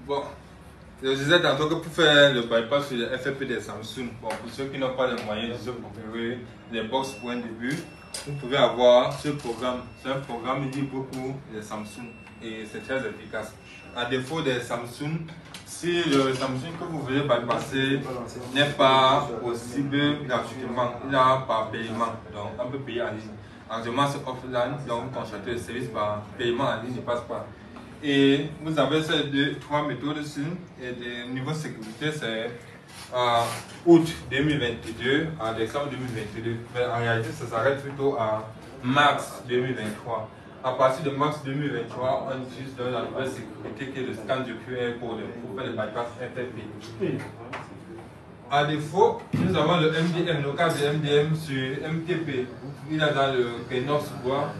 Bon, je disais tantôt que pour faire le bypass sur le FFP des Samsung, bon, pour ceux qui n'ont pas les moyens de se procurer les box pour un début, vous pouvez avoir ce programme. C'est un programme libre pour les Samsung et c'est très efficace. À défaut des Samsung, si le Samsung que vous voulez bypasser n'est pas possible gratuitement, il a par paiement, donc on peut payer en ligne. Actuellement c'est offline, donc vous constatez le service par paiement en ligne ne passe pas. Et vous avez ces trois méthodes ici. Et le niveau sécurité, c'est août 2022 à décembre 2022. Mais en réalité, ça s'arrête plutôt à mars 2023. À partir de mars 2023, on utilise la nouvelle sécurité qui est le scan du QR code pour faire le bypass FFP. À défaut, nous avons le MDM, le cas de MDM sur MTP. Il est dans le Kenox bois,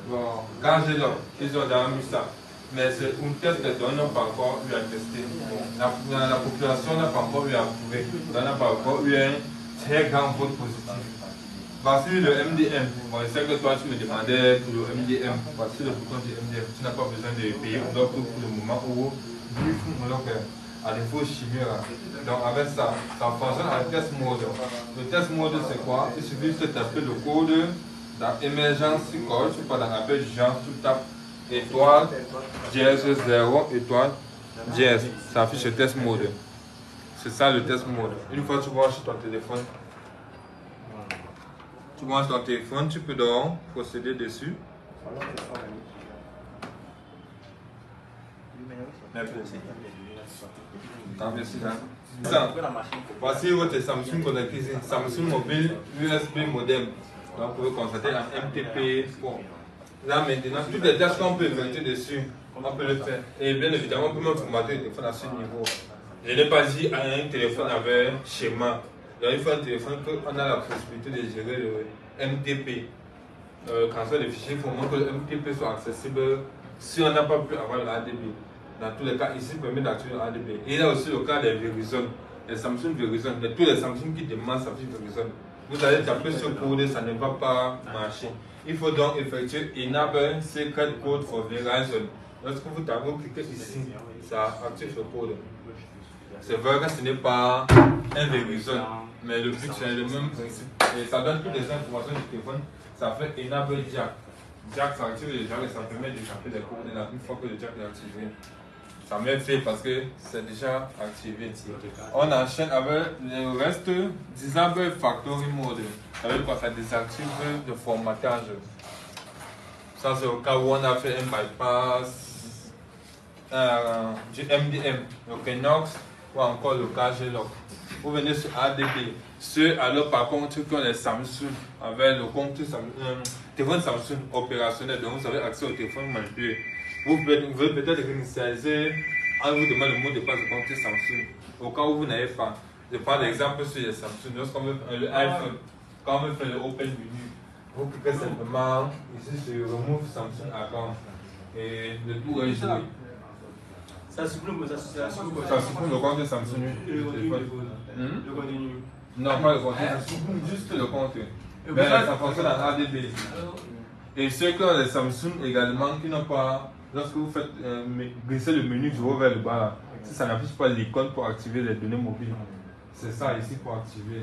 Gargelop, ils ont dans MUSA. Mais c'est un test dont on n'a pas encore eu à tester. La population n'a pas encore eu à prouver. On n'a pas encore eu un très grand vote positif. Voici le MDM. Bon, je sais que toi tu me demandais pour le MDM. Voici le bouton du MDM. Tu n'as pas besoin de payer pour le moment où à défaut chimère. Donc avec ça, ça fonctionne en test mode. Le test mode c'est quoi? Il suffit de taper le code d'émergence code. Tu peux dans l'appel du genre, tu tapes étoile, dièse 0, étoile, dièse. Ça affiche le test mode. C'est ça le test mode. Une fois que tu branches ton téléphone, tu peux donc procéder dessus. Voici votre Samsung connecté, Samsung mobile USB modem. Donc vous pouvez constater un MTP. Là maintenant, toutes les tâches qu'on peut effectuer dessus, on peut le faire. Et bien évidemment, on peut même formater le téléphone à ce niveau. Je n'ai pas dit à un téléphone avec schéma. Donc il faut un téléphone qu'on a la possibilité de gérer le MTP. Transfert de fichiers, il faut vraiment que le MTP soit accessible si on n'a pas pu avoir l'ADB. Dans tous les cas, ici, permet d'activer l'ADB. Et il y a aussi le cas des Verizon. Les Samsung Verizon, mais tous les Samsung qui demandent Samsung Verizon. Vous allez taper ce code, ça ne va pas marcher. Il faut donc effectuer Enable Secret Code for Verizon. Lorsque vous tapez, vous cliquez ici, ça active le code. C'est vrai que ce n'est pas un Verizon, mais le but c'est le même principe. Et ça donne toutes les informations du téléphone. Ça fait Enable Jack. Jack, ça active le jack et ça permet de taper les codes une fois que le jack est activé. Ça m'est fait parce que c'est déjà activé. On enchaîne avec le reste. Disable Factory Mode. Ça veut dire quoi? Ça désactive le formatage. Ça c'est au cas où on a fait un bypass du MDM, le Kenox ou encore le Gargelop. Vous venez sur ADB. Ceux alors par contre qui ont les Samsung avec le compte téléphone Samsung opérationnel, donc vous avez accès au téléphone manipulé. Vous pouvez peut-être réinitialiser en vous demandant le mot de passe de compte Samsung. Au cas où vous n'avez pas, je prends l'exemple sur les Samsung. Lorsqu'on veut le iPhone, quand on veut faire le Open Menu, vous cliquez simplement ici sur Remove Samsung Account et le tout est joué. Ça supprime le compte Samsung. Le contenu. Non, pas le contenu, ça supprime juste le compte. Mais ça fonctionne en ADB. Et ceux qui ont les Samsung également, qui n'ont pas, lorsque vous faites glisser le menu du haut vers le bas, si ça n'affiche pas l'icône pour activer les données mobiles, c'est ça ici pour activer.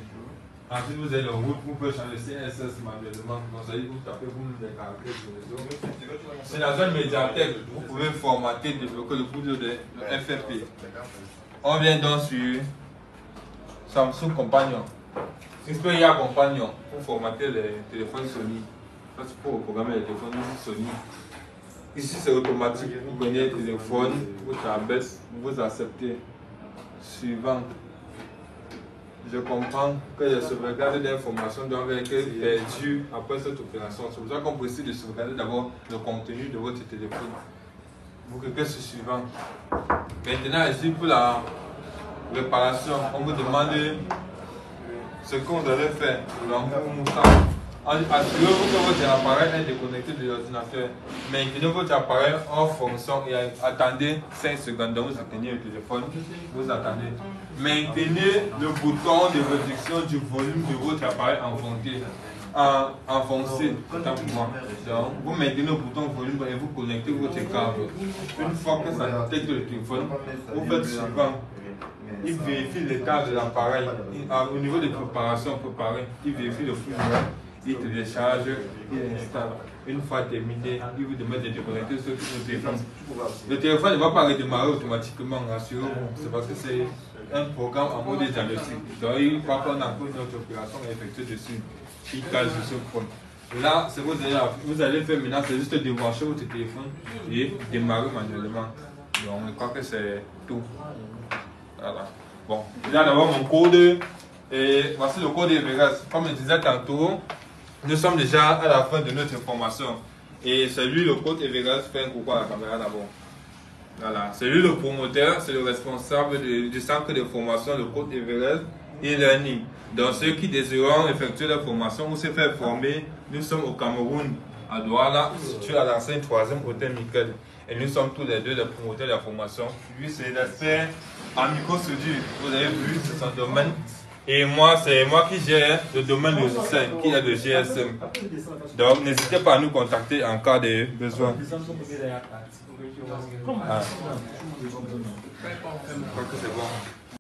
Ensuite, vous avez le route, vous pouvez changer CSS manuellement. Donc, ça veut dire que vous tapez vous des caractères sur les autres. C'est la zone médiathèque, vous pouvez formater, débloquer le bout de FFP. On vient donc sur Samsung Companion. Xperia Companion pour formater les téléphones Sony. Ça, c'est pour programmer les téléphones Sony. Ici, c'est automatique. Vous prenez le téléphone, vous tablez, vous acceptez. Suivant. Je comprends que les sauvegardes d'informations doivent être perdues après cette opération. C'est pour ça qu'on précise de sauvegarder d'abord le contenu de votre téléphone. Vous cliquez sur suivant. Maintenant, ici pour la réparation, on vous demande ce qu'on devait faire. Assurez-vous que votre appareil est déconnecté de l'ordinateur. Maintenez votre appareil en fonction et attendez 5 secondes. Donc vous atteignez le téléphone, vous attendez. Maintenez le bouton de réduction du volume de votre appareil enfoncé. enfoncé autant pour moi. Donc, vous maintenez le bouton volume et vous connectez votre câble. Une fois que ça détecte le téléphone, vous faites suivant. Il vérifie l'état de l'appareil. Au niveau de préparation préparée, il vérifie le flux, il télécharge, il installe. Une fois terminé, il vous demande de déconnecter sur le téléphone. Le téléphone ne va pas redémarrer automatiquement, rassurez-vous. C'est parce que c'est un programme en mode diagnostic. Donc il va prendre encore une autre opération et effectuer dessus. Il cache sur ce point. Là, ce que vous allez faire maintenant, c'est juste débrancher votre téléphone et démarrer manuellement. Donc je crois que c'est tout. Voilà. Bon, là d'abord mon code. Et voici le code Everest. Comme je disais tantôt, nous sommes déjà à la fin de notre formation. Et c'est lui le code Everest. Fait un coucou à la caméra d'abord. Voilà. C'est lui le promoteur, c'est le responsable du centre de formation, le code Everest e-learning. Donc ceux qui désireront effectuer la formation ou se faire former, nous sommes au Cameroun, à Douala, situé à l'enseigne 3e hôtel Michael. Et nous sommes tous les deux les promoteurs de la formation. Lui, c'est l'expert en microsoudure. Vous avez vu, c'est son domaine. Et moi, c'est moi qui gère le domaine logiciel, qui est le GSM. Donc, n'hésitez pas à nous contacter en cas de besoin. Ah. Je crois que c'est bon.